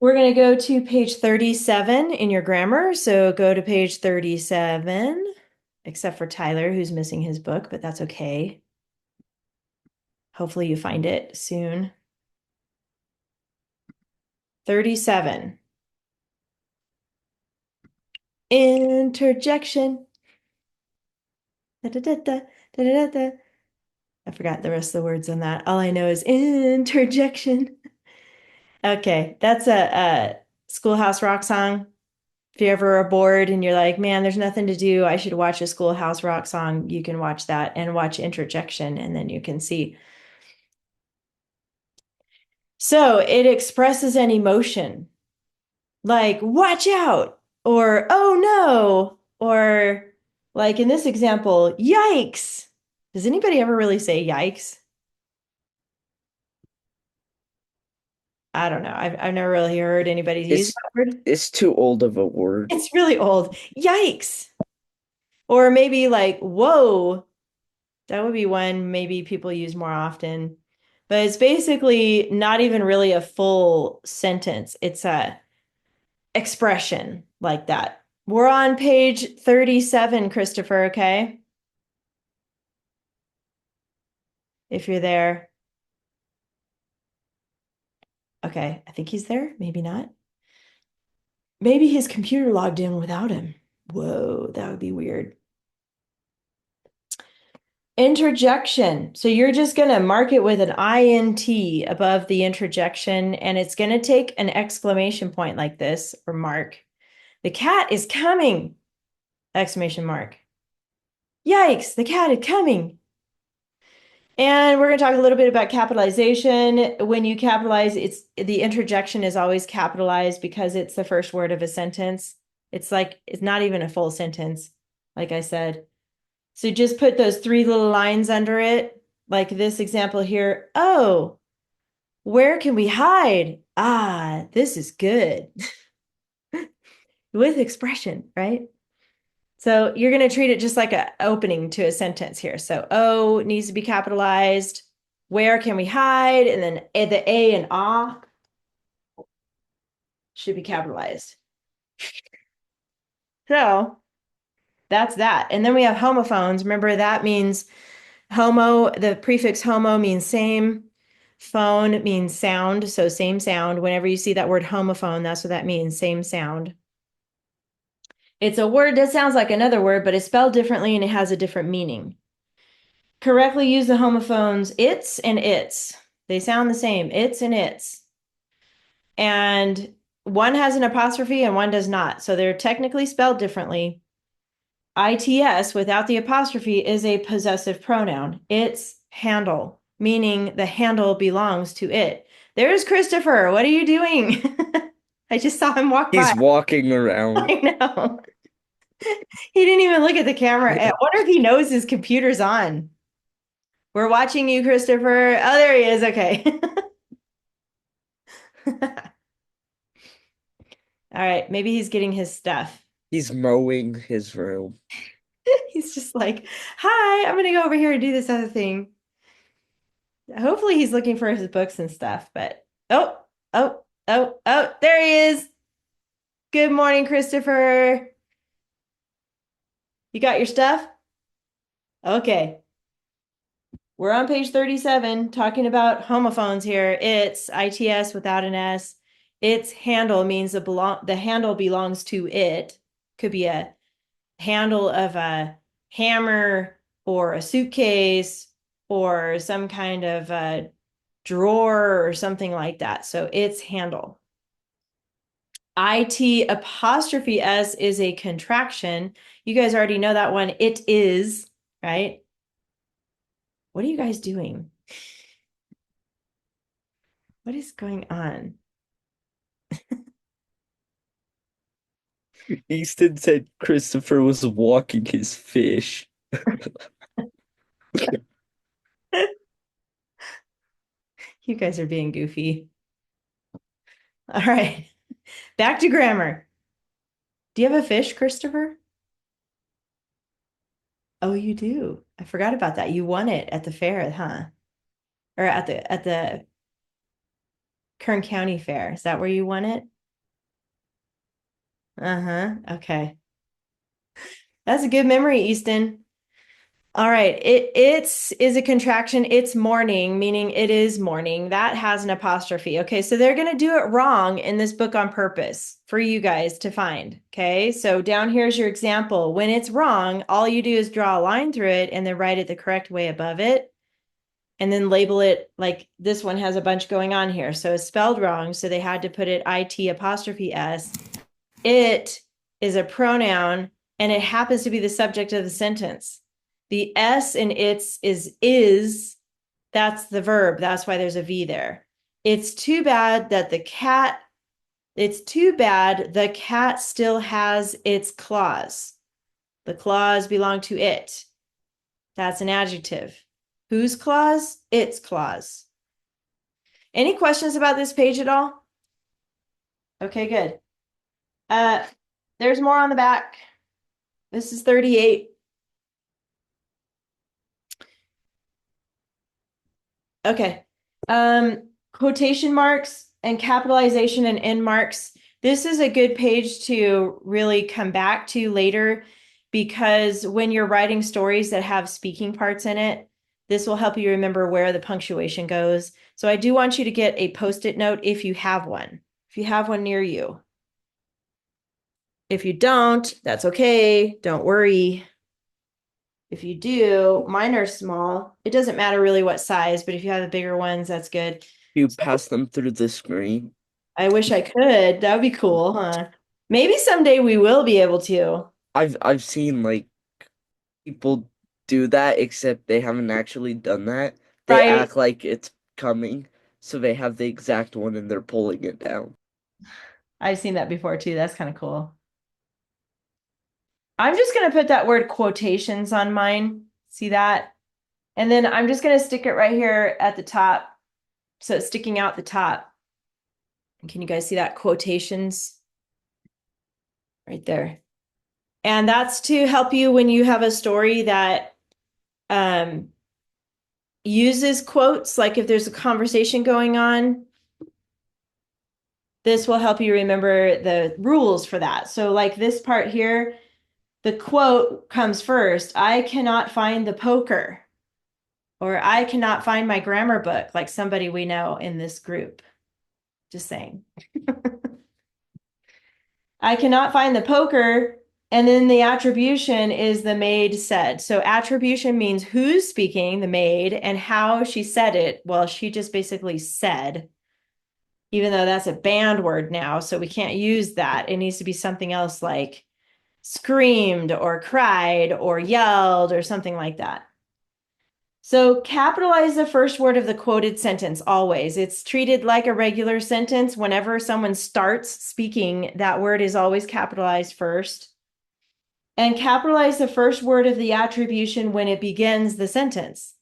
We're going to go to page 37 in your grammar. So go to page 37, except for Tyler, who's missing his book, but that's okay. Hopefully you find it soon. 37. Interjection. Da, da, da, da, da, da, da. I forgot the rest of the words on that. All I know is interjection. Okay, that's a Schoolhouse Rock song. If you ever are bored and you're like, man, there's nothing to do, I should watch a Schoolhouse Rock song, you can watch that and watch Interjection, and then you can see. So it expresses an emotion like, watch out, or oh no, or like in this example, yikes. Does anybody ever really say yikes? I don't know. I've never really heard anybody use It's that word. it's too old of a word. It's really old. Yikes. Or maybe like, whoa. That would be one maybe people use more often. But it's basically not even really a full sentence. It's a expression like that. We're on page 37, Christopher, okay? If you're there. Okay, I think he's there. Maybe not. Maybe his computer logged in without him. Whoa, that would be weird. Interjection. So you're just going to mark it with an INT above the interjection, and it's going to take an exclamation point like this, or mark. The cat is coming! Exclamation mark. Yikes, the cat is coming! And we're going to talk a little bit about capitalization. When you capitalize, the interjection is always capitalized because it's the first word of a sentence. It's like, it's not even a full sentence, like I said. So just put those three little lines under it, like this example here. Oh, where can we hide? Ah, this is good. With expression, right? So you're going to treat it just like an opening to a sentence here. So O needs to be capitalized. Where can we hide? And then the A and ah should be capitalized. So that's that. And then we have homophones. Remember, that means homo, the prefix homo means same. Phone means sound. So same sound. Whenever you see that word homophone, that's what that means, same sound. It's a word that sounds like another word, but it's spelled differently and it has a different meaning. Correctly use the homophones it's and its. They sound the same, it's and its. And one has an apostrophe and one does not. So they're technically spelled differently. ITS without the apostrophe is a possessive pronoun. It's handle, meaning the handle belongs to it. There's Christopher. What are you doing? I just saw him walk by. He's walking around. I know. He didn't even look at the camera. I wonder if he knows his computer's on. We're watching you, Christopher. Oh, there he is. Okay. All right. Maybe he's getting his stuff. He's mowing his room. He's just like, hi, I'm going to go over here and do this other thing. Hopefully he's looking for his books and stuff, but oh, there he is. Good morning, Christopher. You got your stuff? Okay. We're on page 37 talking about homophones here. It's ITS without an S. Its handle means the handle belongs to it. Could be a handle of a hammer or a suitcase or some kind of a drawer or something like that. So its handle. IT apostrophe S is a contraction. You guys already know that one. It is, right? What are you guys doing? What is going on? Easton said Christopher was walking his fish. You guys are being goofy. All right, back to grammar. Do you have a fish, Christopher? Oh, you do. I forgot about that. You won it at the fair, huh? Or at the Kern County Fair. Is that where you won it? Uh-huh. Okay. That's a good memory, Easton. All right. It's is a contraction. It's morning, meaning it is morning. That has an apostrophe. Okay, so they're going to do it wrong in this book on purpose for you guys to find. Okay, so down here's your example. When it's wrong, all you do is draw a line through it and then write it the correct way above it. And then label it like this one has a bunch going on here. So it's spelled wrong. So they had to put it IT apostrophe S. It is a pronoun and it happens to be the subject of the sentence. The S in its is, that's the verb. That's why there's a V there. It's too bad the cat still has its claws. The claws belong to it. That's an adjective. Whose claws? Its claws. Any questions about this page at all? Okay, good. There's more on the back. This is 38. Okay. Quotation marks and capitalization and end marks. This is a good page to really come back to later because when you're writing stories that have speaking parts in it, this will help you remember where the punctuation goes. So I do want you to get a Post-it note if you have one. If you have one near you. If you don't, that's okay. Don't worry. If you do, mine are small. It doesn't matter really what size, but if you have the bigger ones, that's good. You So pass them through the screen. I wish I could. That would be cool, huh? Maybe someday we will be able to. I've seen like people do that, except they haven't actually done that. They Right. act like it's coming, so they have the exact one and they're pulling it down. I've seen that before too. That's kind of cool. I'm just going to put that word quotations on mine. See that? And then I'm just going to stick it right here at the top. So it's sticking out the top. Can you guys see that? Quotations right there. And that's to help you when you have a story that um, uses quotes, like if there's a conversation going on, this will help you remember the rules for that. So like this part here, the quote comes first. I cannot find the poker, or I cannot find my grammar book, like somebody we know in this group. Just saying. I cannot find the poker. And then the attribution is the maid said. So attribution means who's speaking, the maid, and how she said it. Well, she just basically said, even though that's a banned word now, so we can't use that. It needs to be something else like screamed or cried or yelled or something like that. So capitalize the first word of the quoted sentence always. It's treated like a regular sentence. Whenever someone starts speaking, that word is always capitalized first. And capitalize the first word of the attribution when it begins the sentence.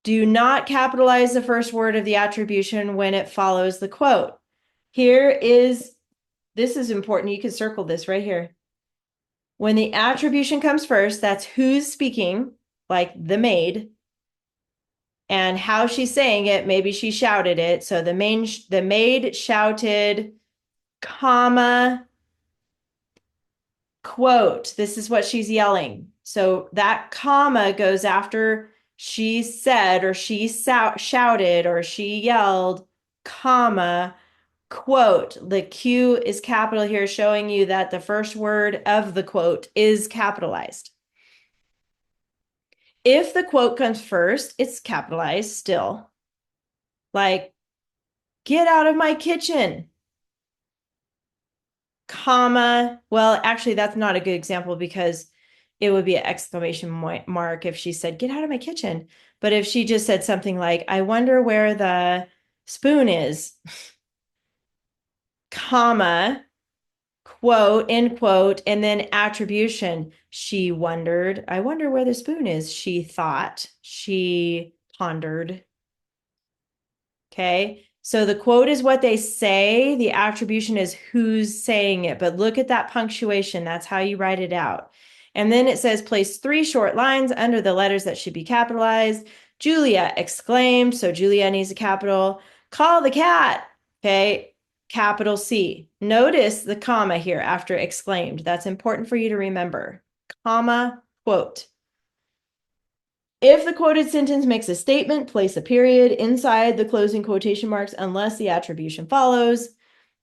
Do not capitalize the first word of the attribution when it follows the quote. This is important. You can circle this right here. When the attribution comes first, that's who's speaking, like the maid, and how she's saying it. Maybe she shouted it. So the maid shouted, comma, quote. This is what she's yelling. So that comma goes after she said, or she shouted, or she yelled, comma, quote. The Q is capital here, showing you that the first word of the quote is capitalized. If the quote comes first, it's capitalized still. Like, get out of my kitchen, comma. Well, actually, that's not a good example because it would be an exclamation mark if she said, get out of my kitchen. But if she just said something like, I wonder where the spoon is, comma, quote, end quote, and then attribution. She wondered, I wonder where the spoon is. She thought, she pondered. Okay. So the quote is what they say. The attribution is who's saying it. But look at that punctuation. That's how you write it out. And then it says place 3 short lines under the letters that should be capitalized. Julia exclaimed. So Julia needs a capital. Call the cat. Okay, capital C. Notice the comma here after exclaimed. That's important for you to remember. Comma, quote. If the quoted sentence makes a statement, place a period inside the closing quotation marks unless the attribution follows.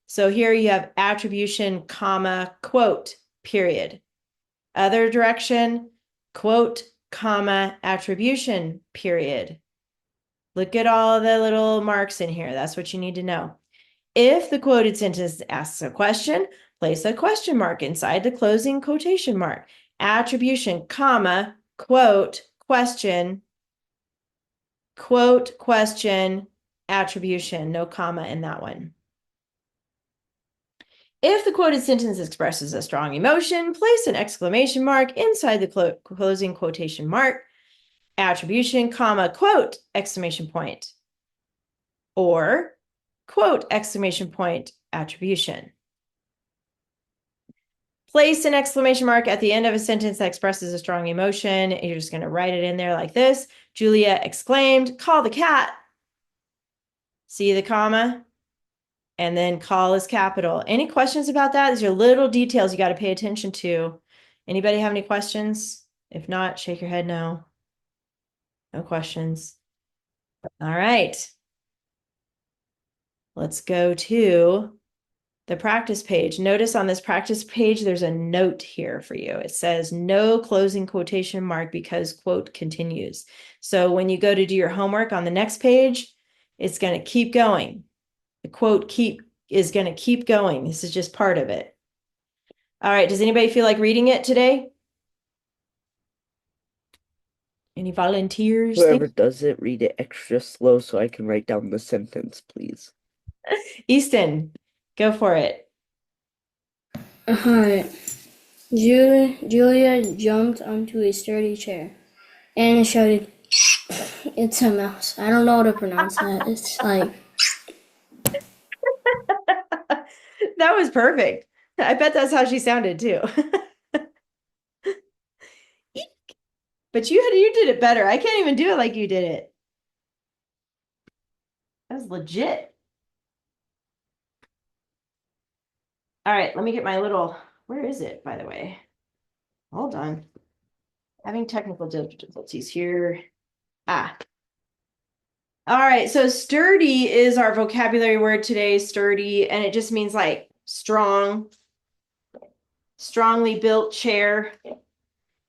So here you have attribution, comma, quote, period. Other direction, quote, comma, attribution, period. Look at all the little marks in here. That's what you need to know. If the quoted sentence asks a question, place a question mark inside the closing quotation mark. Attribution, comma, quote, question, quote, question, attribution. No comma in that one. If the quoted sentence expresses a strong emotion, place an exclamation mark inside the closing quotation mark. Attribution, comma, quote, exclamation point. Or quote, exclamation point, attribution. Place an exclamation mark at the end of a sentence that expresses a strong emotion. You're just going to write it in there like this. Julia exclaimed, call the cat. See the comma? And then call is capital. Any questions about that? These are little details you got to pay attention to. Anybody have any questions? If not, shake your head no. No questions. All right. Let's go to the practice page. Notice on this practice page, there's a note here for you. It says no closing quotation mark because quote continues. So when you go to do your homework on the next page, it's going to keep going. The quote is going to keep going. This is just part of it. All right. Does anybody feel like reading it today? Any volunteers? Whoever does it, read it extra slow so I can write down the sentence, please. Easton, go for it. Alright. Julia jumped onto a sturdy chair and shouted, it's a mouse. I don't know how to pronounce that. It's like, That was perfect. I bet that's how she sounded too. But you did it better. I can't even do it like you did it. That was legit. All right, let me get my little, where is it, by the way? Hold on. Having technical difficulties here. Ah. All right, so sturdy is our vocabulary word today, sturdy, and it just means like strong, strongly built chair.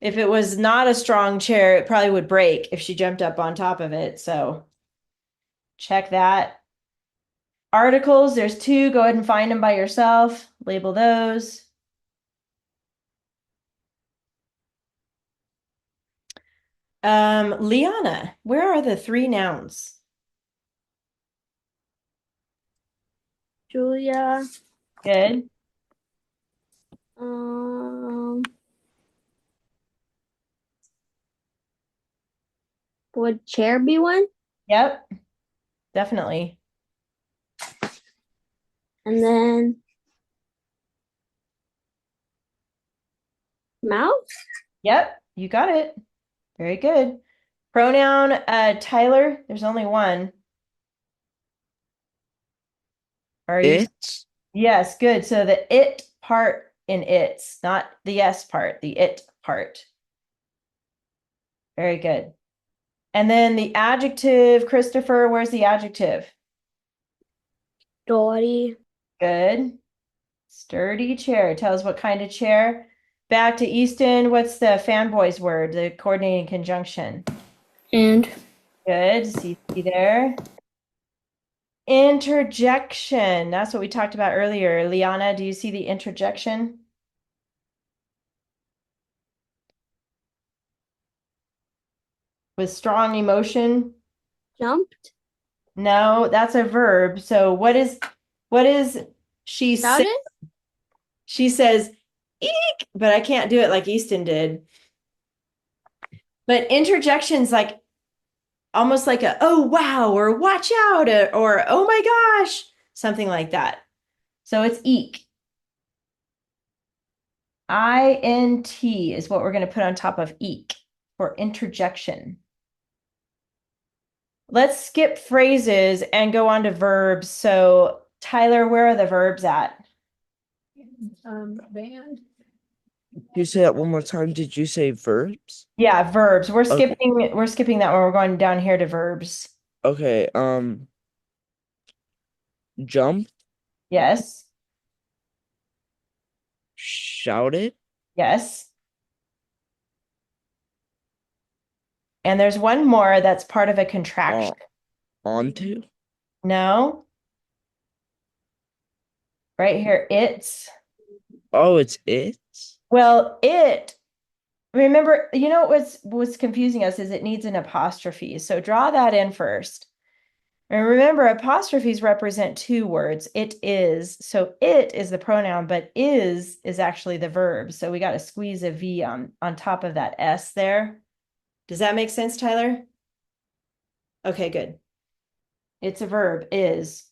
If it was not a strong chair, it probably would break if she jumped up on top of it. So check that. Articles, there's two. Go ahead and find them by yourself. Label those. Liana, where are the three nouns? Julia, Good. um, would chair be one? Yep, definitely. And then mouse? Yep, you got it. Very good. Pronoun, Tyler, there's only one. Are you? It? Yes, good. So the it part in it's, not the yes part, the it part. Very good. And then the adjective, Christopher, where's the adjective? Dory. Good. Sturdy chair. Tell us what kind of chair. Back to Easton. What's the fanboys word, the coordinating conjunction? and Good. See there. Interjection. That's what we talked about earlier. Liana, do you see the interjection? With strong emotion? Jumped? No, that's a verb. So what is she say? Shouted? She says, eek, but I can't do it like Easton did. But interjections like almost like a oh wow or watch out or oh my gosh, something like that. So it's eek. INT is what we're going to put on top of eek for interjection. Let's skip phrases and go on to verbs. So Tyler, where are the verbs at? Band. You say that one more time. Did you say verbs? Yeah, verbs. We're Okay. skipping that one. We're going down here to verbs. Okay, jump, Yes. shouted, Yes. And there's one more that's part of a contraction. onto. No. Right here, it's. Oh, it's it? Well, remember, you know what's confusing us is it needs an apostrophe. So draw that in first. And remember, apostrophes represent two words. It is. So it is the pronoun, but is actually the verb. So we got to squeeze a V on top of that S there. Does that make sense, Tyler? Okay, good. It's a verb, is.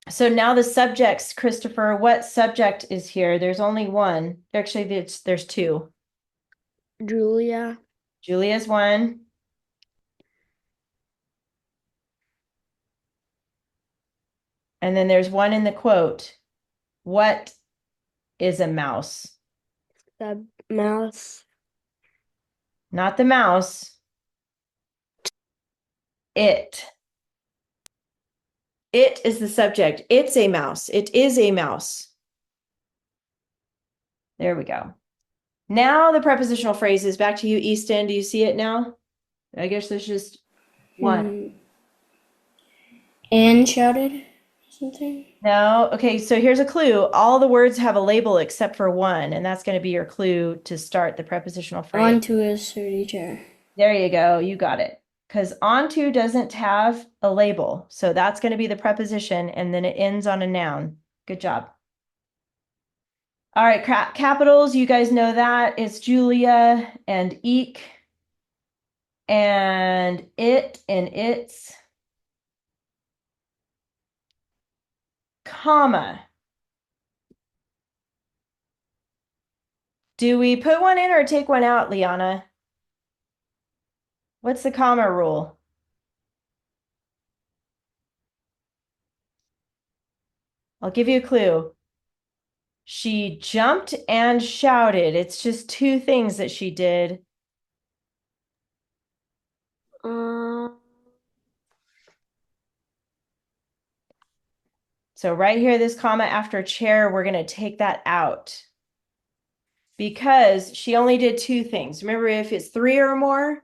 So now the subjects, Christopher, what subject is here? There's only one. Actually, there's two. Julia. Julia's one. And then there's one in the quote. What is a mouse? The mouse. Not the mouse. It. It is the subject. It's a mouse. It is a mouse. There we go. Now the prepositional phrases. Back to you, Easton. Do you see it now? I guess there's just one. Anne shouted something. No. Okay, so here's a clue. All the words have a label except for one, and that's going to be your clue to start the prepositional phrase. Onto a sturdy chair. There you go. You got it. Because onto doesn't have a label. So that's going to be the preposition, and then it ends on a noun. Good job. All right, capitals, you guys know that. It's Julia and eek and it and its, comma. Do we put one in or take one out, Liana? What's the comma rule? I'll give you a clue. She jumped and shouted. It's just two things that she did. So right here, this comma after chair, we're going to take that out because she only did two things. Remember, if it's three or more,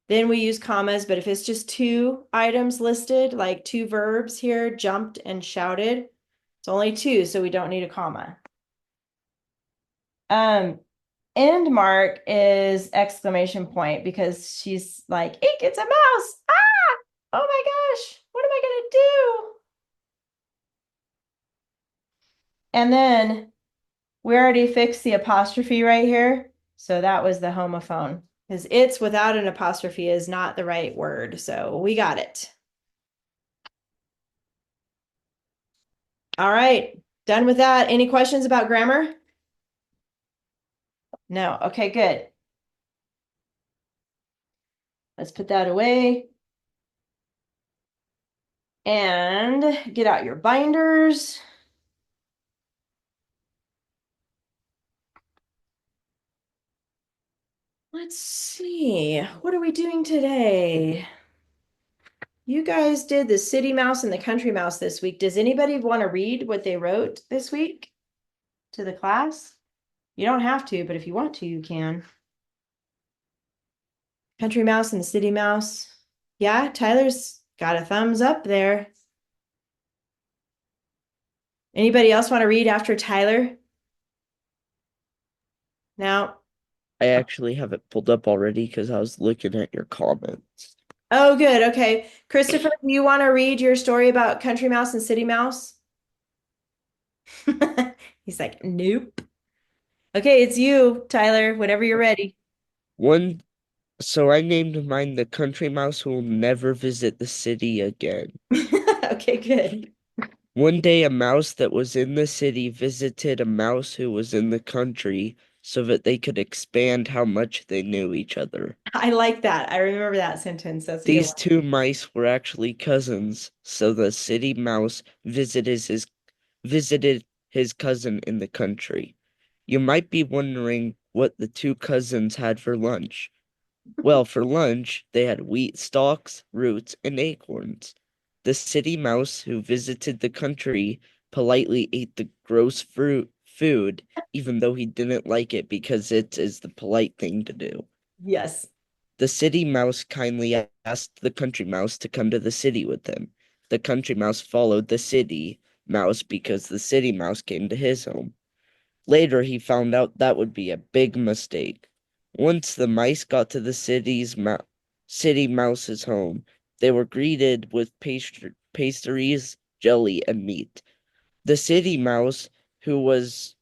then we use commas. But if it's just two items listed, like two verbs here, jumped and shouted, it's only two, so we don't need a comma. End mark is exclamation point because she's like, eek, it's a mouse. Ah, oh my gosh, what am I going to do? And then we already fixed the apostrophe right here. So that was the homophone because it's without an apostrophe is not the right word. So we got it. All right, done with that. Any questions about grammar? No. Okay, good. Let's put that away. And get out your binders. Let's see. What are we doing today? You guys did the city mouse and the country mouse this week. Does anybody want to read what they wrote this week to the class? You don't have to, but if you want to, you can. Country mouse and the city mouse. Yeah, Tyler's got a thumbs up there. Anybody else want to read after Tyler? No. I actually have it pulled up already because I was looking at your comments. Oh, good. Okay. Christopher, do you want to read your story about country mouse and city mouse? He's like, nope. Okay, it's you, Tyler, whenever you're ready. So I named mine the country mouse who will never visit the city again. Okay, good. One day, a mouse that was in the city visited a mouse who was in the country. so that they could expand how much they knew each other. I like that. I remember that sentence. That's a good These one. two mice were actually cousins, so the city mouse visited his cousin in the country. You might be wondering what the two cousins had for lunch. Well, for lunch, they had wheat stalks, roots, and acorns. The city mouse who visited the country politely ate the gross fruit food, even though he didn't like it because it is the polite thing to do. Yes. The city mouse kindly asked the country mouse to come to the city with him. The country mouse followed the city mouse because the city mouse came to his home. Later, he found out that would be a big mistake. Once the mice got to the city mouse's home, they were greeted with pastries, jelly, and meat. The city mouse, who was,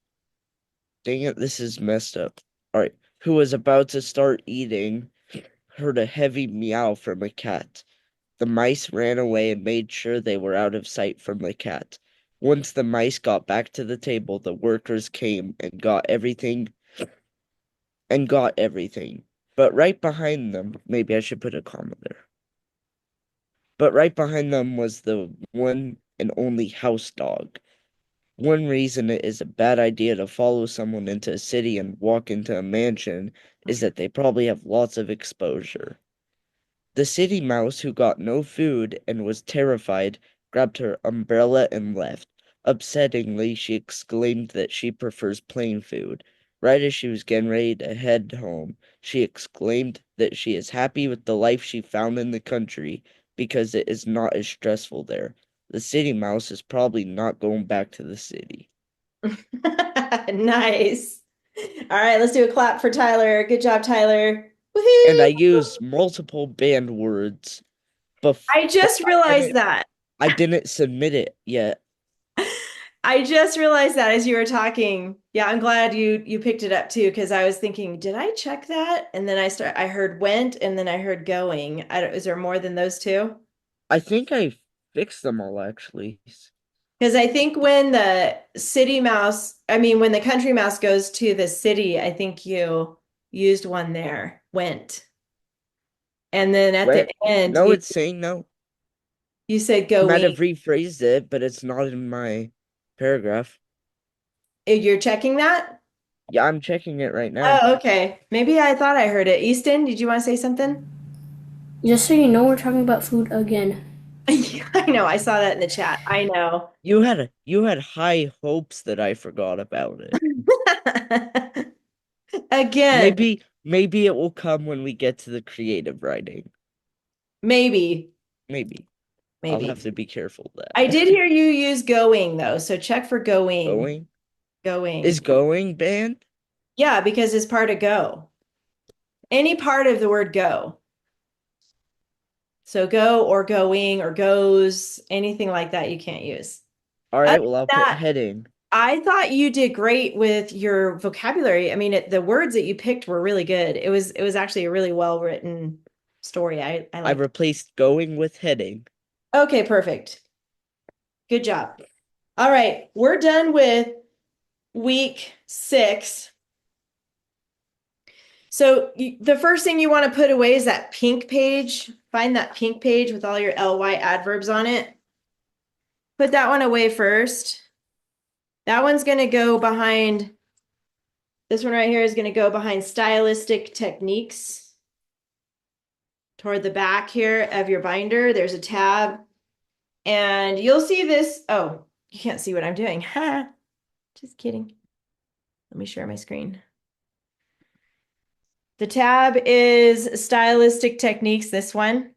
dang it, this is messed up. All right, who was about to start eating, heard a heavy meow from a cat. The mice ran away and made sure they were out of sight from the cat. Once the mice got back to the table, the workers came and got everything. But right behind them, maybe I should put a comma there. But right behind them was the one and only house dog. One reason it is a bad idea to follow someone into a city and walk into a mansion is that they probably have lots of exposure. The city mouse, who got no food and was terrified, grabbed her umbrella and left. Upsettingly, she exclaimed that she prefers plain food. Right as she was getting ready to head home, she exclaimed that she is happy with the life she found in the country because it is not as stressful there. The city mouse is probably not going back to the city. Nice. All right, let's do a clap for Tyler. Good job, Tyler. And Woohoo! I used multiple banned words, but I just realized that. I didn't submit it yet. I just realized that as you were talking. Yeah, I'm glad you picked it up too, because I was thinking, did I check that? And then I heard went and then I heard going. Is there more than those two? I think I fixed them all actually. Because I think when the city mouse, I mean, when the country mouse goes to the city, I think you used one there, went. And then at the Wait, end, no, it's saying no. you said I might going. have rephrased it, but it's not in my paragraph. You're checking that? Yeah, I'm checking it right now. Oh, okay. Maybe I thought I heard it. Easton, did you want to say something? Just so you know, we're talking about food again. I know, I saw that in the chat. I know. You had high hopes that I forgot about it. Again, Maybe it will come when we get to the creative writing. maybe, Maybe. I'll maybe. have to be careful of I did that. hear you use going though, so check for going. Going? Going. Is going banned? Yeah, because it's part of go. Any part of the word go. So go or going or goes, anything like that you can't use. Other Alright, well I'll than put that, heading. I thought you did great with your vocabulary. I mean, the words that you picked were really good. It was actually a really well written story. I I liked it. replaced going with heading. Okay, perfect. Good job. All right, we're done with week 6. So the first thing you want to put away is that pink page. Find that pink page with all your ly adverbs on it. Put that one away first. That one's going to go behind, this one right here is going to go behind stylistic techniques. Toward the back here of your binder, there's a tab. And you'll see this. Oh, you can't see what I'm doing. Just kidding. Let me share my screen. The tab is stylistic techniques, this one.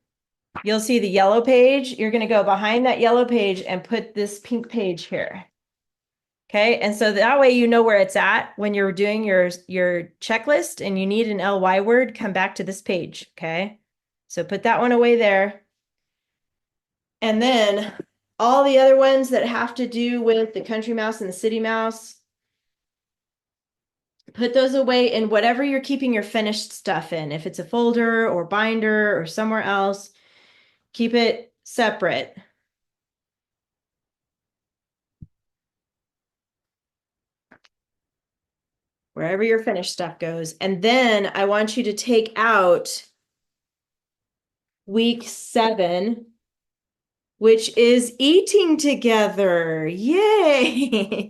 You'll see the yellow page. You're going to go behind that yellow page and put this pink page here. Okay, and so that way you know where it's at when you're doing your checklist and you need an ly word, come back to this page, okay? So put that one away there. And then all the other ones that have to do with the country mouse and the city mouse, put those away in whatever you're keeping your finished stuff in. If it's a folder or binder or somewhere else, keep it separate. wherever your finished stuff goes. And then I want you to take out week 7, which is eating together. Yay!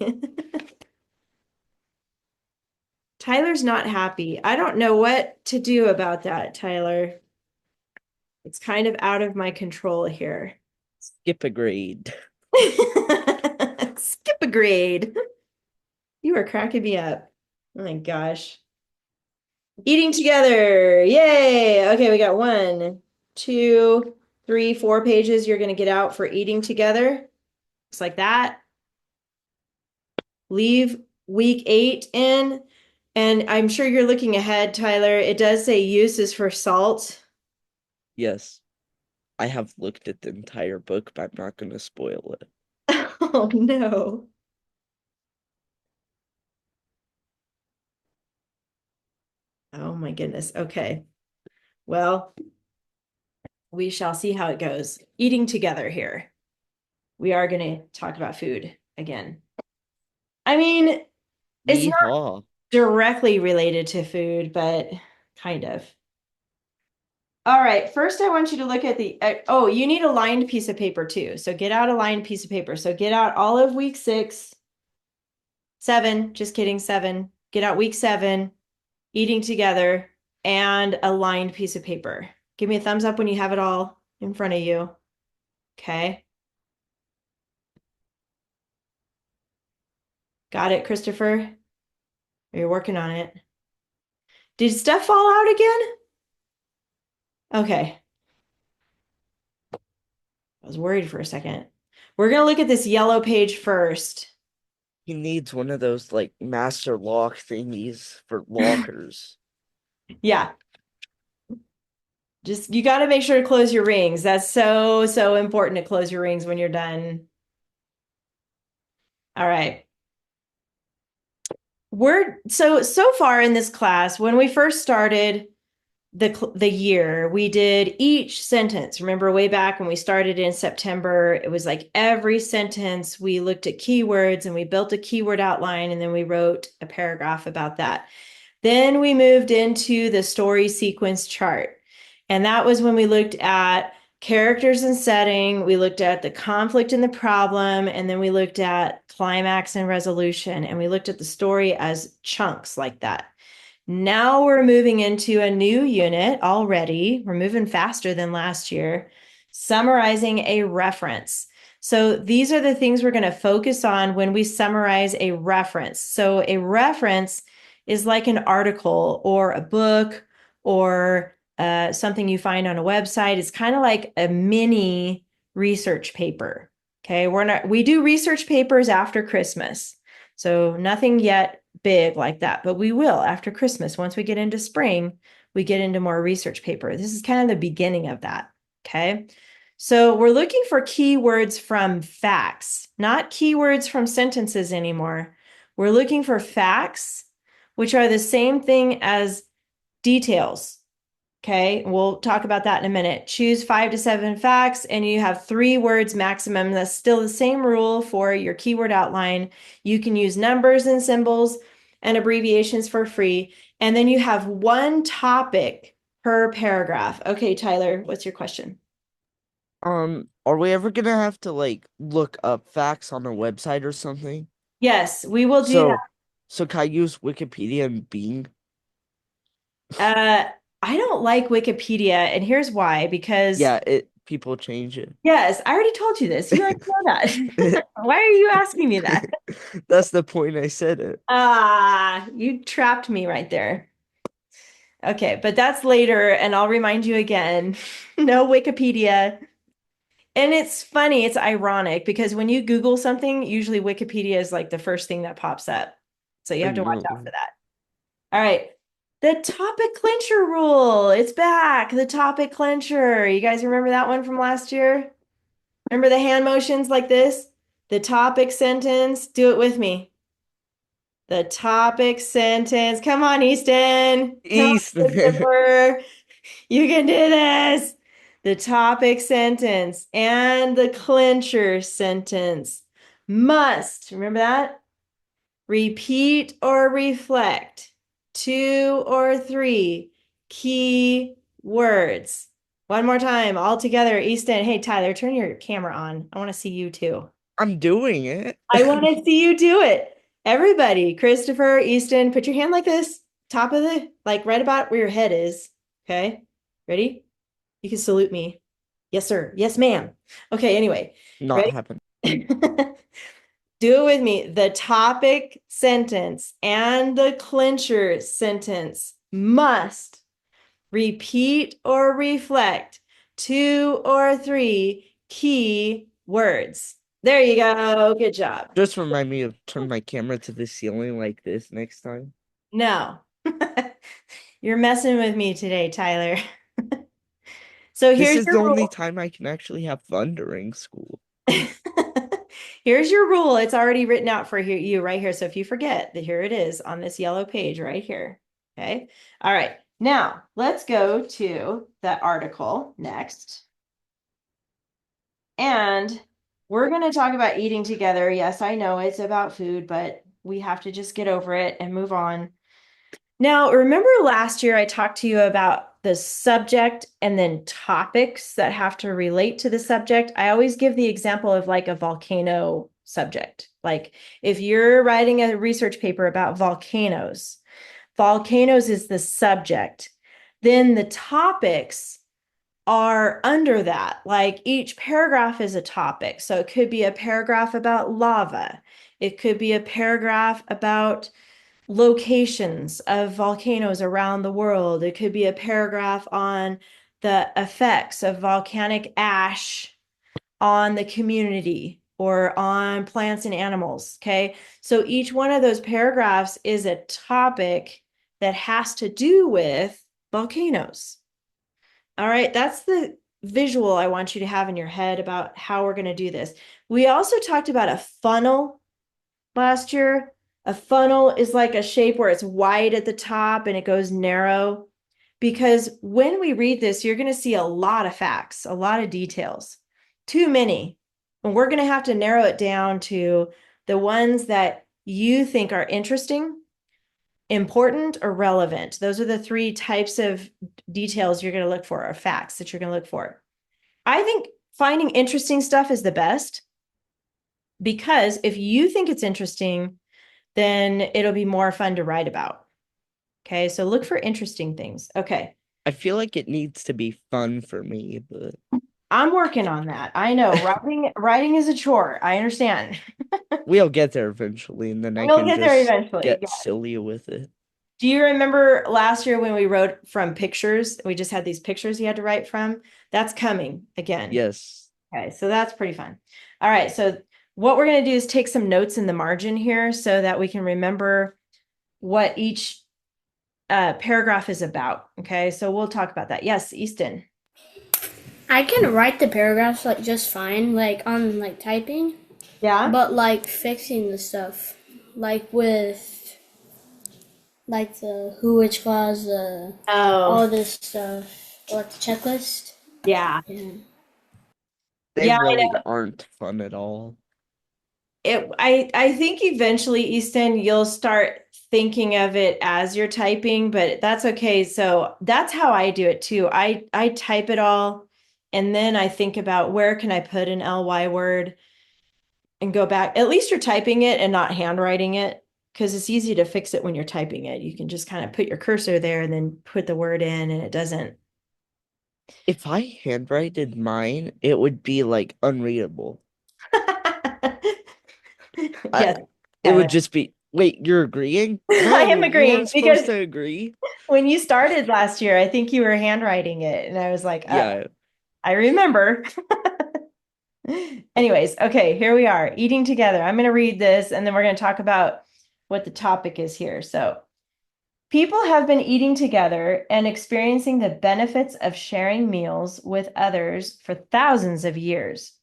Tyler's not happy. I don't know what to do about that, Tyler. It's kind of out of my control here. Skip a grade. Skip a grade. You are cracking me up. Oh my gosh. Eating together. Yay. Okay, we got 1, 2, 3, 4 pages you're going to get out for eating together. Just like that. Leave week 8 in. And I'm sure you're looking ahead, Tyler. It does say uses for salt. Yes. I have looked at the entire book, but I'm not going to spoil it. Oh no. Oh my goodness. Okay. Well, we shall see how it goes. Eating together here. We are going to talk about food again. I mean, it's not Yeehaw. directly related to food, but kind of. All right, first I want you to look at the, oh, you need a lined piece of paper too. So get out a lined piece of paper. So get out all of week 6, 7, just kidding, 7. Get out week 7, eating together, and a lined piece of paper. Give me a thumbs up when you have it all in front of you. Okay. Got it, Christopher? Are you working on it? Did stuff fall out again? Okay. I was worried for a second. We're going to look at this yellow page first. He needs one of those like master lock thingies for lockers. Yeah. Just, you got to make sure to close your rings. That's so, so important to close your rings when you're done. All right. We're so far in this class, when we first started the year, we did each sentence. Remember way back when we started in September, it was like every sentence we looked at keywords and we built a keyword outline and then we wrote a paragraph about that. Then we moved into the story sequence chart. And that was when we looked at characters and setting, we looked at the conflict and the problem, and then we looked at climax and resolution, and we looked at the story as chunks like that. Now we're moving into a new unit already. We're moving faster than last year, summarizing a reference. So these are the things we're going to focus on when we summarize a reference. So a reference is like an article or a book or something you find on a website. It's kind of like a mini research paper. Okay, we do research papers after Christmas. So nothing yet big like that, but we will after Christmas. Once we get into spring, we get into more research paper. This is kind of the beginning of that. Okay. So we're looking for keywords from facts, not keywords from sentences anymore. We're looking for facts, which are the same thing as details. Okay, we'll talk about that in a minute. Choose 5 to 7 facts, and you have 3 words maximum. That's still the same rule for your keyword outline. You can use numbers and symbols and abbreviations for free. And then you have 1 topic per paragraph. Okay, Tyler, what's your question? Are we ever gonna have to like look up facts on a website or something? Yes, we will do that. So can I use Wikipedia and Bing? Uh, I don't like Wikipedia, and here's why, because Yeah, people change it. yes, I already told you this. You already know that. Why are you asking me that? That's the point I said it. Ah, you trapped me right there. Okay, but that's later, and I'll remind you again. No Wikipedia. And it's funny, it's ironic because when you Google something, usually Wikipedia is like the first thing that pops up. So you I have to watch out know. for that. All right. The topic clincher rule. It's back. The topic clincher. You guys remember that one from last year? Remember the hand motions like this? The topic sentence. Do it with me. The topic sentence. Come on, Easton. Come on, East. Christopher. You can do this. The topic sentence and the clincher sentence must, remember that? repeat or reflect. 2 or 3 key words. One more time, all together. Easton, hey, Tyler, turn your camera on. I want to see you too. I'm doing it. I want to see you do it. Everybody, Christopher, Easton, put your hand like this, top of the, like right about where your head is. Okay, ready? You can salute me. Yes, sir. Yes, ma'am. Okay, anyway, Not ready? happening. Do it with me. The topic sentence and the clincher sentence must repeat or reflect 2 or 3 key words. There you go. Good job. Just remind me to turn my camera to the ceiling like this next time. No. You're messing with me today, Tyler. So This here's is your the only rule. time I can actually have fun during school. Here's your rule. It's already written out for you right here. So if you forget, here it is on this yellow page right here. Okay. All right. Now let's go to the article next. And we're going to talk about eating together. Yes, I know it's about food, but we have to just get over it and move on. Now, remember last year I talked to you about the subject and then topics that have to relate to the subject. I always give the example of like a volcano subject. Like if you're writing a research paper about volcanoes, volcanoes is the subject. Then the topics are under that. Like each paragraph is a topic. So it could be a paragraph about lava. It could be a paragraph about locations of volcanoes around the world. It could be a paragraph on the effects of volcanic ash on the community or on plants and animals. Okay. So each one of those paragraphs is a topic that has to do with volcanoes. All right. That's the visual I want you to have in your head about how we're going to do this. We also talked about a funnel last year. A funnel is like a shape where it's wide at the top and it goes narrow. Because when we read this, you're going to see a lot of facts, a lot of details, too many. And we're going to have to narrow it down to the ones that you think are interesting, important, or relevant. Those are the 3 types of details you're going to look for, or facts that you're going to look for. I think finding interesting stuff is the best because if you think it's interesting, then it'll be more fun to write about. Okay, so look for interesting things. Okay, I feel like it needs to be fun for me, but I'm working on that. I know writing is a chore. I understand. we'll get there eventually, and then I We'll can get there just eventually. get silly with it. Do you remember last year when we wrote from pictures? We just had these pictures you had to write from. That's coming again. Yes. Okay, so that's pretty fun. All right, so what we're going to do is take some notes in the margin here so that we can remember what each paragraph is about. Okay, so we'll talk about that. Yes, Easton. I can write the paragraphs like just fine, like on like typing, Yeah. but like fixing the stuff, like with like the which clause, all Oh, this stuff, like the checklist. yeah. Yeah. They Yeah, I really know. aren't fun at all. I think eventually, Easton, you'll start thinking of it as you're typing, but that's okay. So that's how I do it too. I type it all and then I think about where can I put an ly word and go back. At least you're typing it and not handwriting it because it's easy to fix it when you're typing it. You can just kind of put your cursor there and then put the word in and it doesn't. If I handwrited mine, it would be like unreadable. I, Yes, it Tyler. would just be, wait, you're agreeing? I am No, we agreeing weren't supposed because to agree. when you started last year, I think you were handwriting it, and I was like, Yeah, I remember. Anyways, okay, here we are eating together. I'm going to read this and then we're going to talk about what the topic is here. So, people have been eating together and experiencing the benefits of sharing meals with others for thousands of years.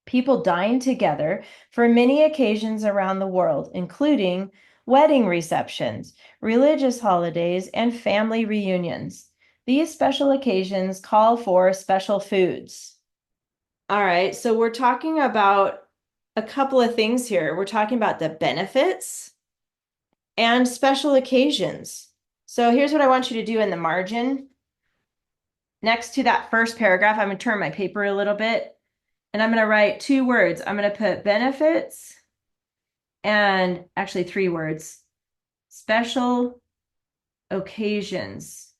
People dine together for many occasions around the world, including wedding receptions, religious holidays, and family reunions. These special occasions call for special foods. All right, so we're talking about a couple of things here. We're talking about the benefits and special occasions. So here's what I want you to do in the margin. Next to that first paragraph, I'm going to turn my paper a little bit and I'm going to write 2 words. I'm going to put benefits and actually 3 words. Special occasions.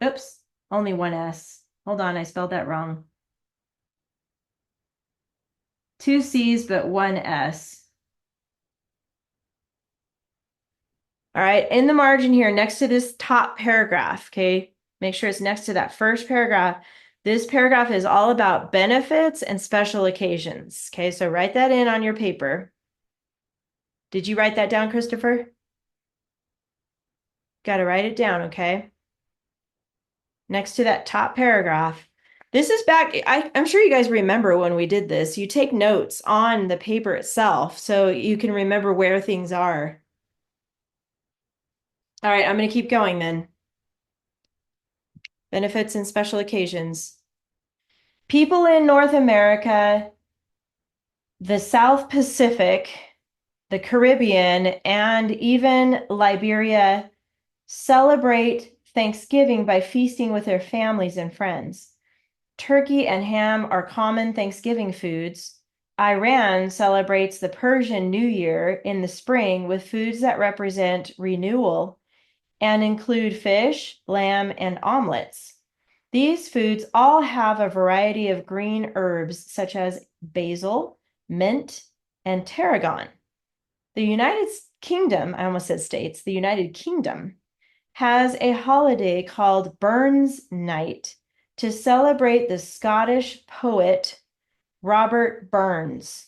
Oops, only 1 S. Hold on, I spelled that wrong. 2 C's, but 1 S. All right, in the margin here, next to this top paragraph, okay, make sure it's next to that first paragraph. This paragraph is all about benefits and special occasions. Okay, so write that in on your paper. Did you write that down, Christopher? Got to write it down, okay? Next to that top paragraph. This is back, I'm sure you guys remember when we did this. You take notes on the paper itself so you can remember where things are. All right, I'm going to keep going then. Benefits and special occasions. People in North America, the South Pacific, the Caribbean, and even Liberia celebrate Thanksgiving by feasting with their families and friends. Turkey and ham are common Thanksgiving foods. Iran celebrates the Persian New Year in the spring with foods that represent renewal and include fish, lamb, and omelets. These foods all have a variety of green herbs such as basil, mint, and tarragon. The United Kingdom, I almost said states, the United Kingdom has a holiday called Burns Night to celebrate the Scottish poet Robert Burns.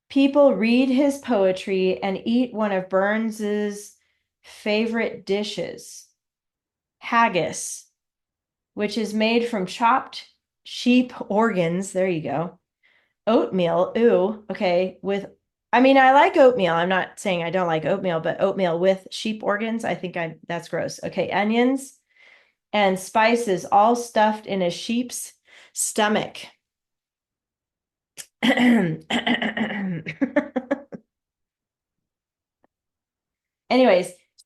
People read his poetry and eat one of Burns's favorite dishes, haggis, which is made from chopped sheep organs. There you go. Oatmeal. Ooh, okay. I like oatmeal. I'm not saying I don't like oatmeal, but oatmeal with sheep organs, that's gross. Okay, onions and spices all stuffed in a sheep's stomach. Anyways,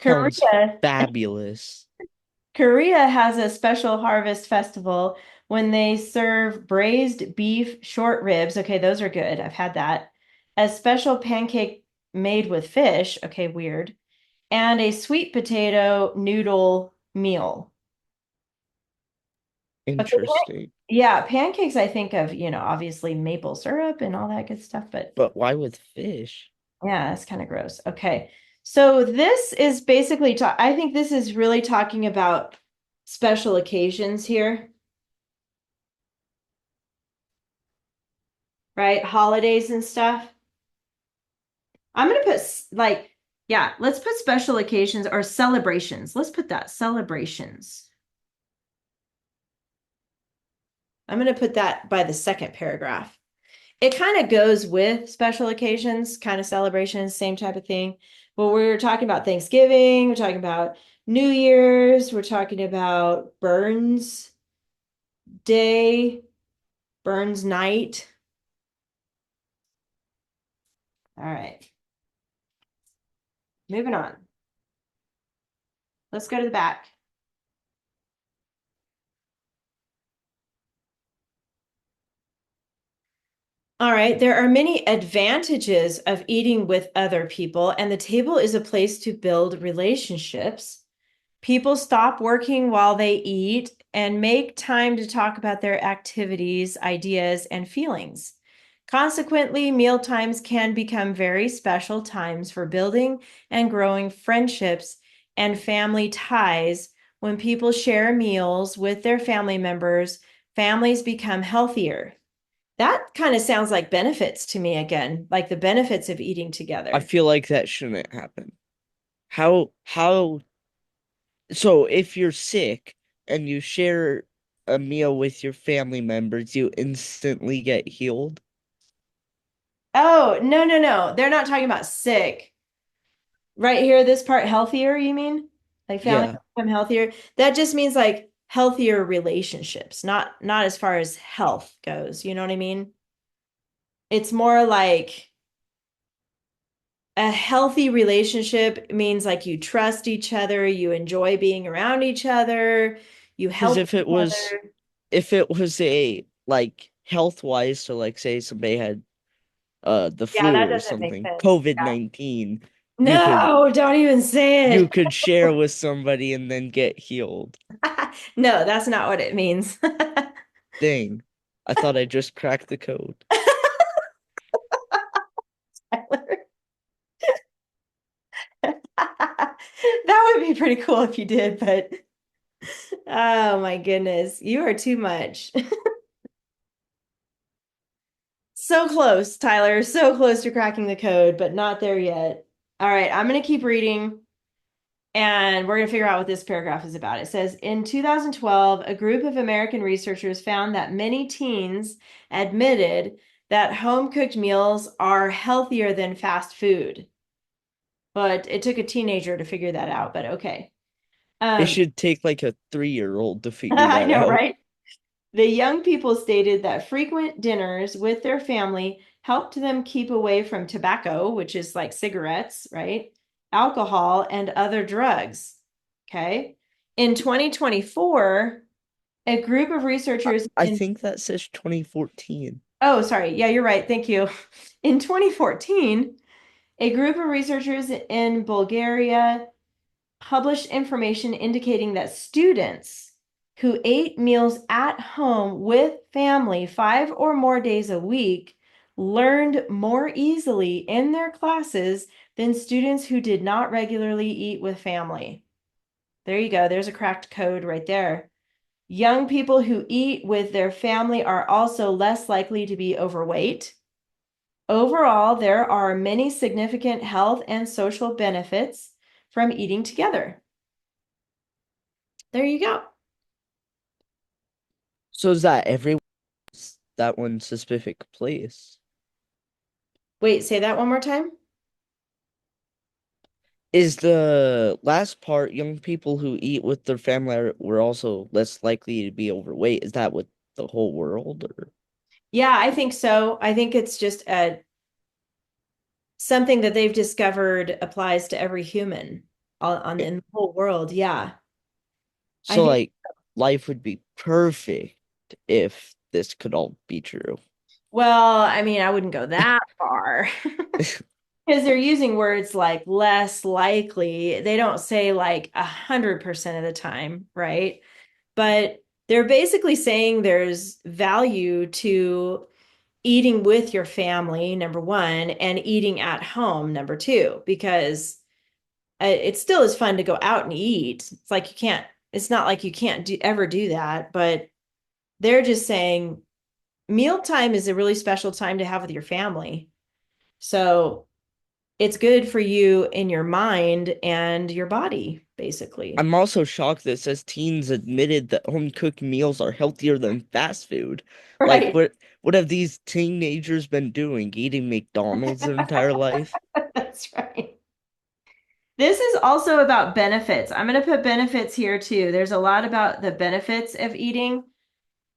Sounds Korea fabulous. Korea has a special harvest festival when they serve braised beef short ribs. Okay, those are good. I've had that. A special pancake made with fish. Okay, weird. And a sweet potato noodle meal. Okay, Interesting. yeah, pancakes, I think of, obviously maple syrup and all that good stuff, but But why with fish? yeah, that's kind of gross. Okay. So this is basically, I think this is really talking about special occasions here, right? Holidays and stuff. I'm going to put yeah, let's put special occasions or celebrations. Let's put that celebrations. I'm going to put that by the second paragraph. It kind of goes with special occasions, kind of celebrations, same type of thing. But we're talking about Thanksgiving, we're talking about New Year's, we're talking about Burns Day, Burns Night. All right. Moving on. Let's go to the back. All right, there are many advantages of eating with other people, and the table is a place to build relationships. People stop working while they eat and make time to talk about their activities, ideas, and feelings. Consequently, meal times can become very special times for building and growing friendships and family ties. When people share meals with their family members, families become healthier. That kind of sounds like benefits to me again, like the benefits of eating together. I feel like that shouldn't happen. How so if you're sick and you share a meal with your family members, you instantly get healed? Oh, no, no, no. They're not talking about sick. Right here, this part, healthier, you mean? Like family Yeah. become healthier. That just means like healthier relationships, not as far as health goes. You know what I mean? It's more like a healthy relationship means like you trust each other, you enjoy being around each other, you Because help each other. if it was a like health wise, so like say somebody had the Yeah, that flu or doesn't make something, sense. COVID-19, you could No, don't even say you it. could share with somebody and then get healed. No, that's not what it means. Dang. I thought I just cracked the code. Tyler. That would be pretty cool if you did, but oh my goodness, you are too much. So close, Tyler, so close to cracking the code, but not there yet. All right, I'm going to keep reading and we're going to figure out what this paragraph is about. It says, in 2012, a group of American researchers found that many teens admitted that home-cooked meals are healthier than fast food. But it took a teenager to figure that out, but okay. It Um, should take like a 3-year-old to figure I that know, out. right? The young people stated that frequent dinners with their family helped them keep away from tobacco, which is like cigarettes, right? Alcohol and other drugs. Okay. In 2024, a group of researchers I in, think that says 2014. oh, sorry. Yeah, you're right. Thank you. In 2014, a group of researchers in Bulgaria published information indicating that students who ate meals at home with family 5 or more days a week learned more easily in their classes than students who did not regularly eat with family. There you go. There's a cracked code right there. Young people who eat with their family are also less likely to be overweight. Overall, there are many significant health and social benefits from eating together. There you go. So is that every that one specific place? Wait, say that one more time. Is the last part young people who eat with their family were also less likely to be overweight? Is that with the whole world or Yeah, I think so. I think it's just something that they've discovered applies to every human it, in the whole world. Yeah, I so think. like life would be perfect if this could all be true. Well, I mean, I wouldn't go that far because they're using words like less likely. They don't say like 100% of the time, right? But they're basically saying there's value to eating with your family, number one, and eating at home, number two, because it still is fun to go out and eat. It's like you can't, it's not like you can't ever do that, but they're just saying mealtime is a really special time to have with your family. So it's good for you in your mind and your body, basically. I'm also shocked that it says teens admitted that home cooked meals are healthier than fast food. Like Right. what have these teenagers been doing? Eating McDonald's their entire life? That's right. This is also about benefits. I'm going to put benefits here too. There's a lot about the benefits of eating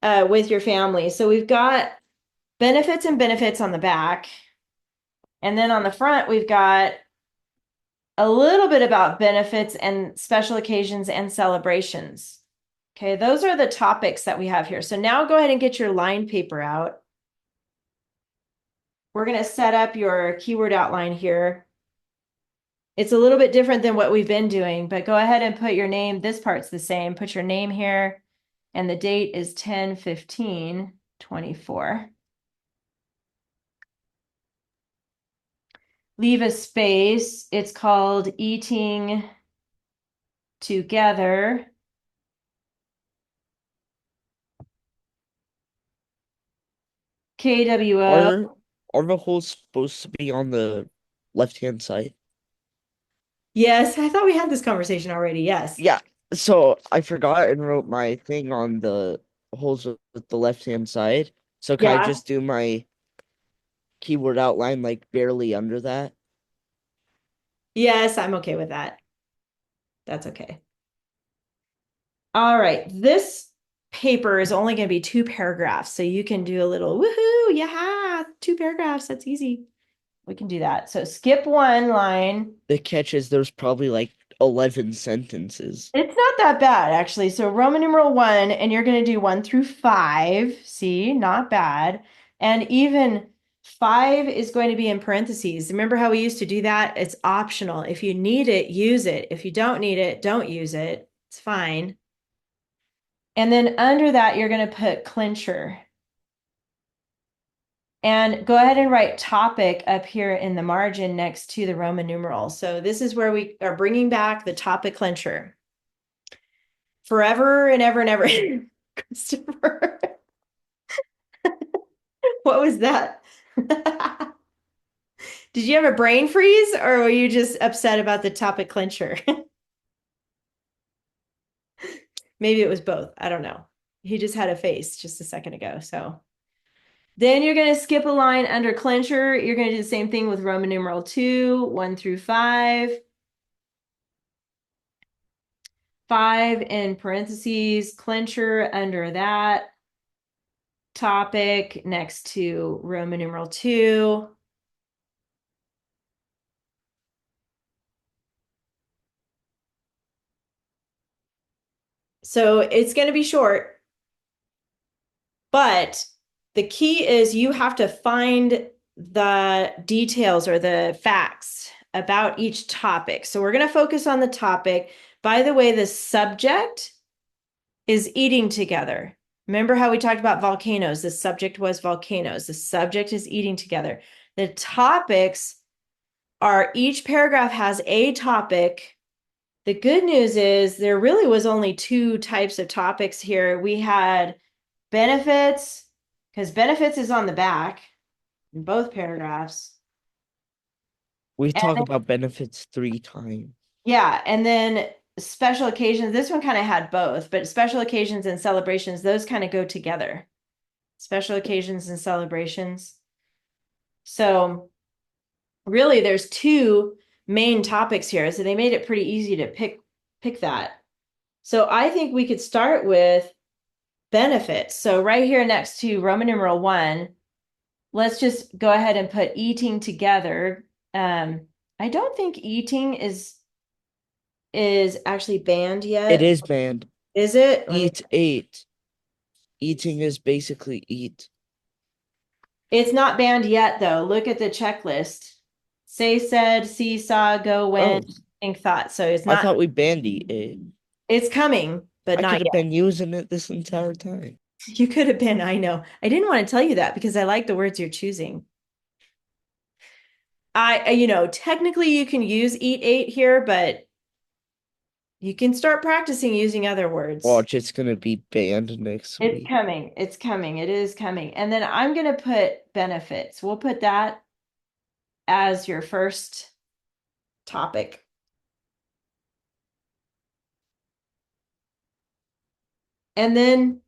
with your family. So we've got benefits and benefits on the back. And then on the front, we've got a little bit about benefits and special occasions and celebrations. Okay, those are the topics that we have here. So now go ahead and get your line paper out. We're going to set up your keyword outline here. It's a little bit different than what we've been doing, but go ahead and put your name. This part's the same. Put your name here, and the date is 10/15/24. Leave a space. It's called Eating Together. KWO. Are the holes supposed to be on the left-hand side? Yes, I thought we had this conversation already. Yes. Yeah. So I forgot and wrote my thing on the holes with the left-hand side. So can I Yeah. just do my keyword outline like barely under that? Yes, I'm okay with that. That's okay. All right. This paper is only going to be 2 paragraphs, so you can do a little woohoo, yeah, 2 paragraphs. That's easy. We can do that. So skip 1 line. The catch is there's probably like 11 sentences. It's not that bad, actually. So Roman numeral 1, and you're going to do 1 through 5. See, not bad. And even 5 is going to be in parentheses. Remember how we used to do that? It's optional. If you need it, use it. If you don't need it, don't use it. It's fine. And then under that, you're going to put clincher. And go ahead and write topic up here in the margin next to the Roman numeral. So this is where we are bringing back the topic clincher. Forever and ever and ever. Christopher. What was that? Did you have a brain freeze or were you just upset about the topic clincher? Maybe it was both. I don't know. He just had a face just a second ago. So then you're going to skip a line under clincher. You're going to do the same thing with Roman numeral 2, 1 through 5. 5 in parentheses, clincher under that. Topic next to Roman numeral 2. So it's going to be short, but the key is you have to find the details or the facts about each topic. So we're going to focus on the topic. By the way, the subject is eating together. Remember how we talked about volcanoes? The subject was volcanoes. The subject is eating together. The topics are each paragraph has a topic. The good news is there really was only 2 types of topics here. We had benefits, because benefits is on the back in both paragraphs. We And talk then, about benefits 3 times. yeah, and then special occasions. This one kind of had both, but special occasions and celebrations, those kind of go together. Special occasions and celebrations. So really there's 2 main topics here. So they made it pretty easy to pick that. So I think we could start with benefits. So right here next to Roman numeral 1, let's just go ahead and put eating together. I don't think eating is actually banned yet. It is banned. Is it? Eat 8. Eating is basically eat. It's not banned yet, though. Look at the checklist. Say, said, see, saw, go, went, think, thought. So it's I not. thought we banned eat 8. It's coming, but I not could have yet. been using it this entire time. You could have been. I know. I didn't want to tell you that because I like the words you're choosing. Technically you can use eat 8 here, but you can start practicing using other words. Watch, it's gonna be banned next It's week. coming. It's coming. It is coming. And then I'm going to put benefits. We'll put that as your first topic. And then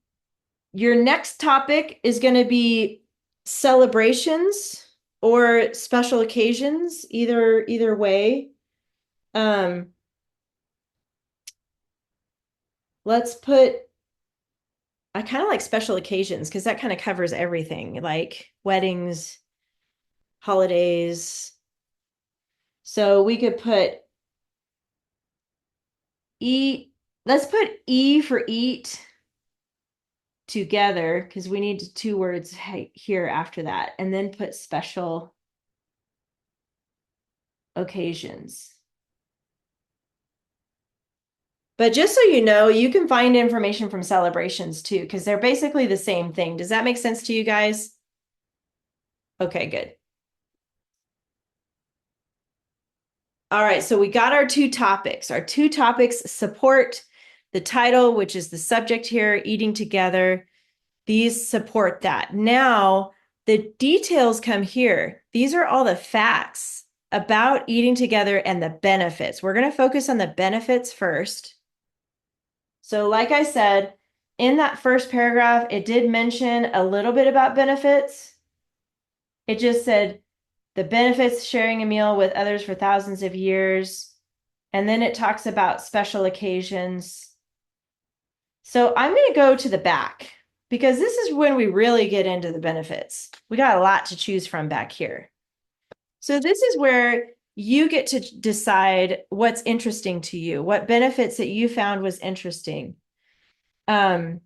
your next topic is going to be celebrations or special occasions, either way. Let's put, I kind of like special occasions because that kind of covers everything, like weddings, holidays. So we could put eat, let's put E for eat together because we need 2 words here after that, and then put special occasions. But just so you know, you can find information from celebrations too, because they're basically the same thing. Does that make sense to you guys? Okay, good. All right, so we got our 2 topics. Our 2 topics support the title, which is the subject here, eating together. These support that. Now, the details come here. These are all the facts about eating together and the benefits. We're going to focus on the benefits first. So like I said, in that first paragraph, it did mention a little bit about benefits. It just said the benefits sharing a meal with others for thousands of years. And then it talks about special occasions. So I'm going to go to the back. because this is when we really get into the benefits. We got a lot to choose from back here. So this is where you get to decide what's interesting to you, what benefits that you found was interesting. Because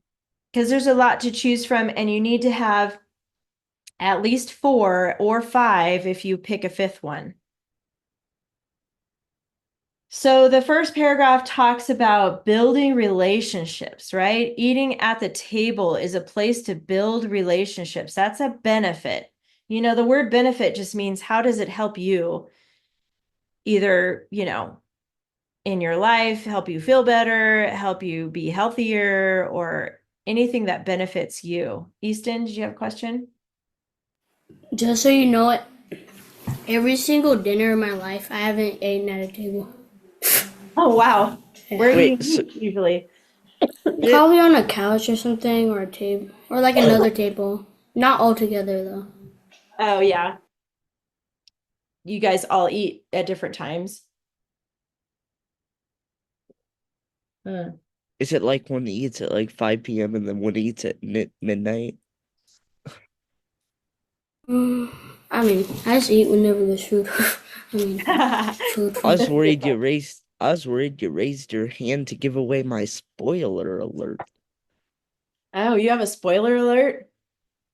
there's a lot to choose from, and you need to have at least 4 or 5 if you pick a 5th one. So the first paragraph talks about building relationships, right? Eating at the table is a place to build relationships. That's a benefit. You know, the word benefit just means how does it help you either, in your life, help you feel better, help you be healthier, or anything that benefits you. Easton, did you have a question? Just so you know it, every single dinner in my life, I haven't eaten at a table. Oh, wow. Where do you Wait, so eat usually? it, Probably on a couch or something, or a table, or like another table. Not all together though. Oh, yeah. You guys all eat at different times. Hmm. is it like one eats at like 5 p.m. and then one eats at midnight? I mean, I just eat whenever there's food. I mean, food. I was worried you raised your hand to give away my spoiler alert. Oh, you have a spoiler alert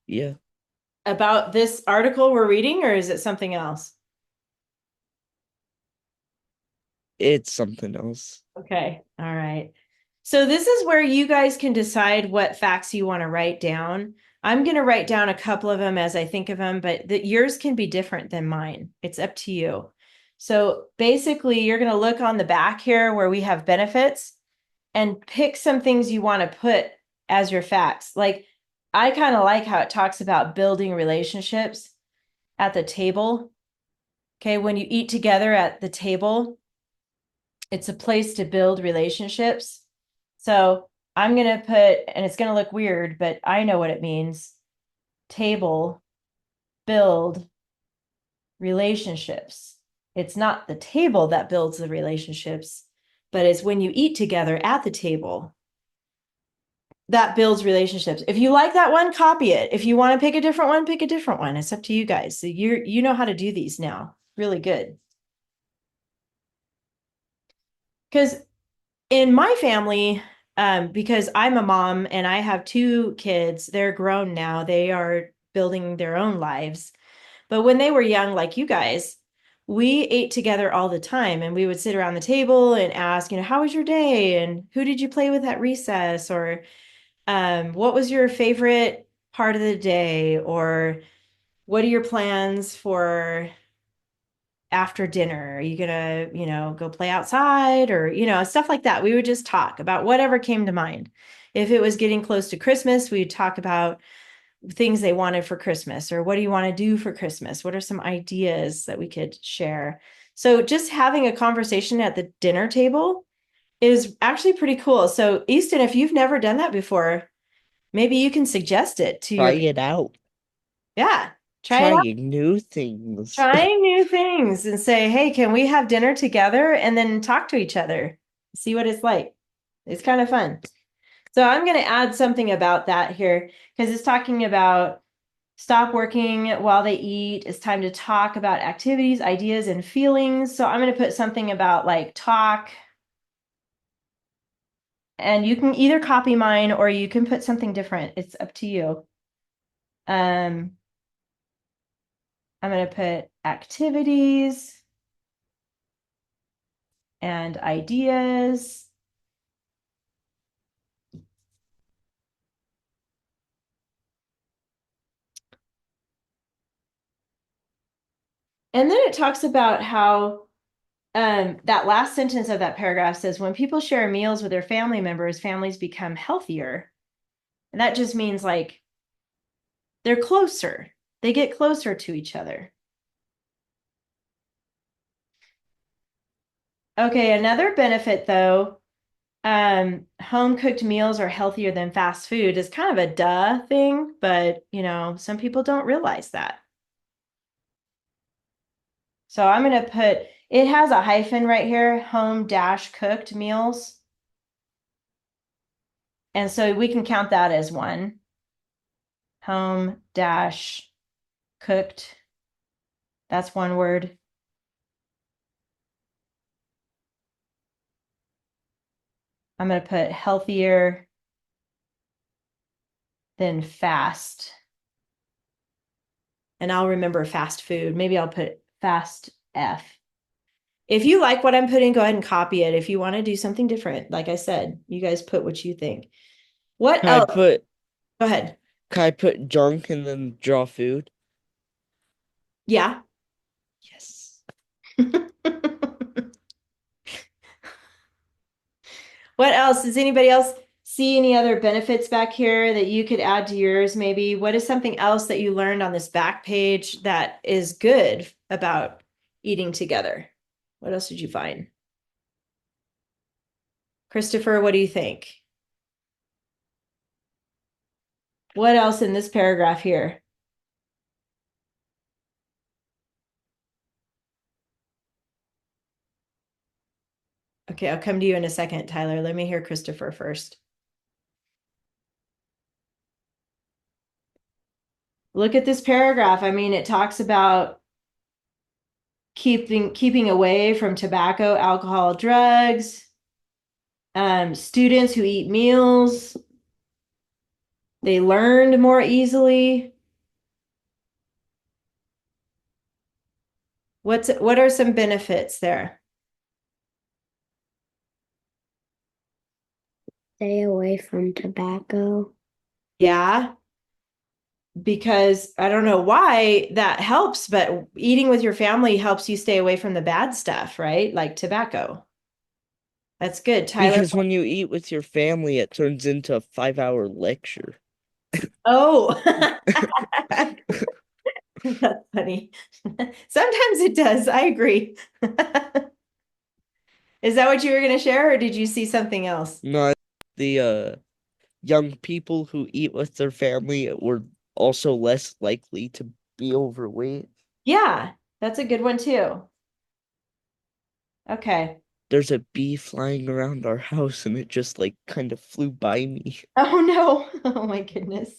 Yeah, about this article we're reading, or is it something else? it's something else. Okay. All right. So this is where you guys can decide what facts you want to write down. I'm going to write down a couple of them as I think of them, but yours can be different than mine. It's up to you. So basically, you're going to look on the back here where we have benefits and pick some things you want to put as your facts. Like, I kind of like how it talks about building relationships at the table. Okay, when you eat together at the table, it's a place to build relationships. So I'm going to put, and it's going to look weird, but I know what it means. Table, build relationships. It's not the table that builds the relationships, but it's when you eat together at the table that builds relationships. If you like that one, copy it. If you want to pick a different one, pick a different one. It's up to you guys. So you know how to do these now. Really good. Because in my family, because I'm a mom and I have 2 kids, they're grown now. They are building their own lives. But when they were young, like you guys, we ate together all the time and we would sit around the table and ask, how was your day? And who did you play with at recess? Or what was your favorite part of the day? Or what are your plans for after dinner? Are you gonna, go play outside or, stuff like that? We would just talk about whatever came to mind. If it was getting close to Christmas, we'd talk about things they wanted for Christmas or what do you want to do for Christmas? What are some ideas that we could share? So just having a conversation at the dinner table is actually pretty cool. So Easton, if you've never done that before, maybe you can suggest it to Try your, it out. yeah, try it out. Trying new things. Trying new things and say, hey, can we have dinner together and then talk to each other? See what it's like. It's kind of fun. So I'm going to add something about that here because it's talking about stop working while they eat. It's time to talk about activities, ideas, and feelings. So I'm going to put something about like talk. And you can either copy mine or you can put something different. It's up to you. I'm going to put activities and ideas. And then it talks about how that last sentence of that paragraph says, when people share meals with their family members, families become healthier. And that just means like they're closer. They get closer to each other. Okay, another benefit though, home cooked meals are healthier than fast food is kind of a duh thing, but some people don't realize that. So I'm going to put, it has a hyphen right here, home dash cooked meals. And so we can count that as one. home dash cooked. That's one word. I'm going to put healthier than fast. And I'll remember fast food. Maybe I'll put fast F. If you like what I'm putting, go ahead and copy it. If you want to do something different, like I said, you guys put what you think. What Can I else? put Go ahead. can I put junk and then draw food? Yeah. Yes. What else? Does anybody else see any other benefits back here that you could add to yours? Maybe what is something else that you learned on this back page that is good about eating together? What else did you find? Christopher, what do you think? What else in this paragraph here? Okay, I'll come to you in a second, Tyler. Let me hear Christopher first. Look at this paragraph. I mean, it talks about keeping away from tobacco, alcohol, drugs, students who eat meals, they learned more easily. What are some benefits there? Stay away from tobacco. Yeah, because I don't know why that helps, but eating with your family helps you stay away from the bad stuff, right? Like tobacco. That's good. Tyler. Because when you eat with your family, it turns into a 5-hour lecture. Oh, that's funny. Sometimes it does. I agree. Is that what you were going to share, or did you see something else? Not the young people who eat with their family were also less likely to be overweight. Yeah, that's a good one too. Okay. There's a bee flying around our house and it just like kind of flew by me. Oh no. Oh my goodness.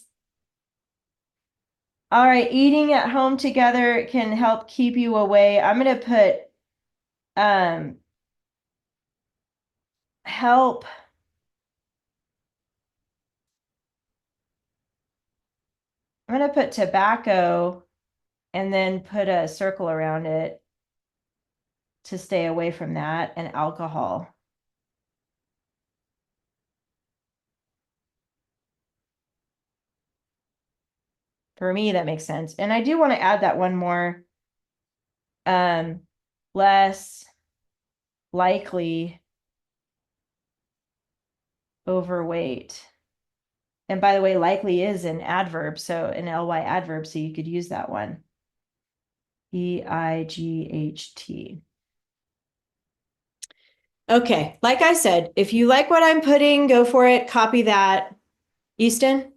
All right, eating at home together can help keep you away. I'm going to put help I'm going to put tobacco and then put a circle around it to stay away from that, and alcohol. For me, that makes sense. And I do want to add that one more, less likely overweight. And by the way, likely is an adverb, so an ly adverb, so you could use that one. EIGHT. Okay, like I said, if you like what I'm putting, go for it. Copy that. Easton?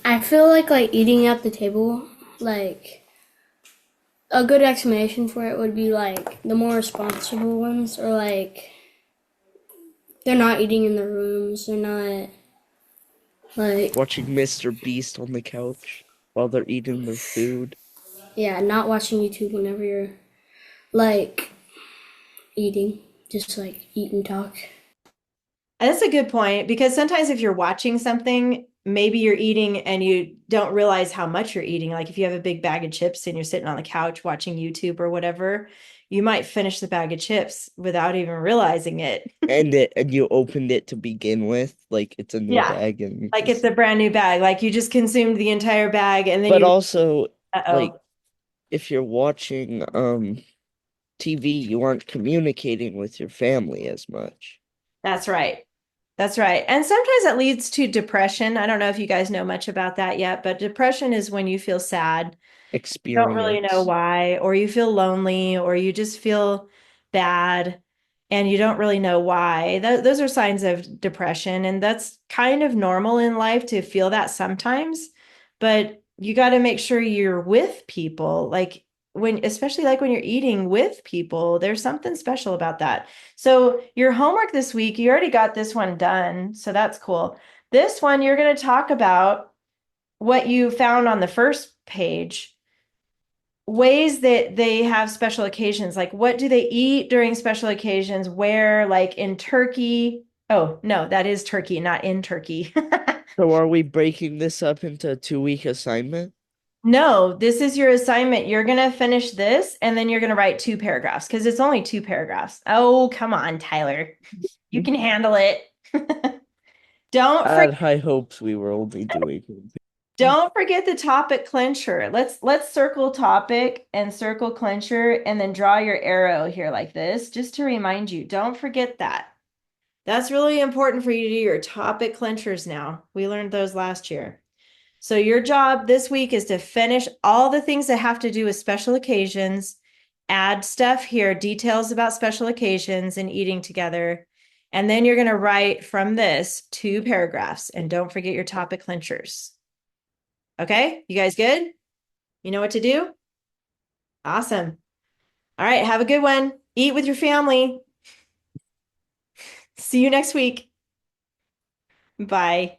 I feel like eating at the table, like a good explanation for it would be like the more responsible ones are like they're not eating in their rooms, they're not like Watching Mr. Beast on the couch while they're eating their food. yeah, not watching YouTube whenever you're like eating, just like eat and talk. That's a good point, because sometimes if you're watching something, maybe you're eating and you don't realize how much you're eating. Like if you have a big bag of chips and you're sitting on the couch watching YouTube or whatever, you might finish the bag of chips without even realizing it. And you opened it to begin with, like it's a new Yeah. bag and you Like it's a brand new bag. Like you just consumed the entire bag and then but you, also like uh-oh. if you're watching TV, you aren't communicating with your family as much. That's right. That's right. And sometimes it leads to depression. I don't know if you guys know much about that yet, but depression is when you feel sad. You don't really know Experience. why, or you feel lonely, or you just feel bad and you don't really know why. Those are signs of depression, and that's kind of normal in life to feel that sometimes, but you got to make sure you're with people. Like when, especially like when you're eating with people, there's something special about that. So your homework this week, you already got this one done, so that's cool. This one, you're going to talk about what you found on the first page, ways that they have special occasions. Like, what do they eat during special occasions? Where, like in Turkey? Oh, no, that is Turkey, not in Turkey. So are we breaking this up into a 2-week assignment? No, this is your assignment. You're going to finish this and then you're going to write 2 paragraphs because it's only 2 paragraphs. Oh, come on, Tyler. You can handle it. I had high hopes we were only doing. Don't forget the topic clincher. Let's circle topic and circle clincher and then draw your arrow here like this, just to remind you. Don't forget that. That's really important for you to do your topic clinchers now. We learned those last year. So your job this week is to finish all the things that have to do with special occasions, add stuff here, details about special occasions and eating together. And then you're going to write from this 2 paragraphs and don't forget your topic clinchers. Okay, you guys good? You know what to do? Awesome. All right, have a good one. Eat with your family. See you next week. Bye.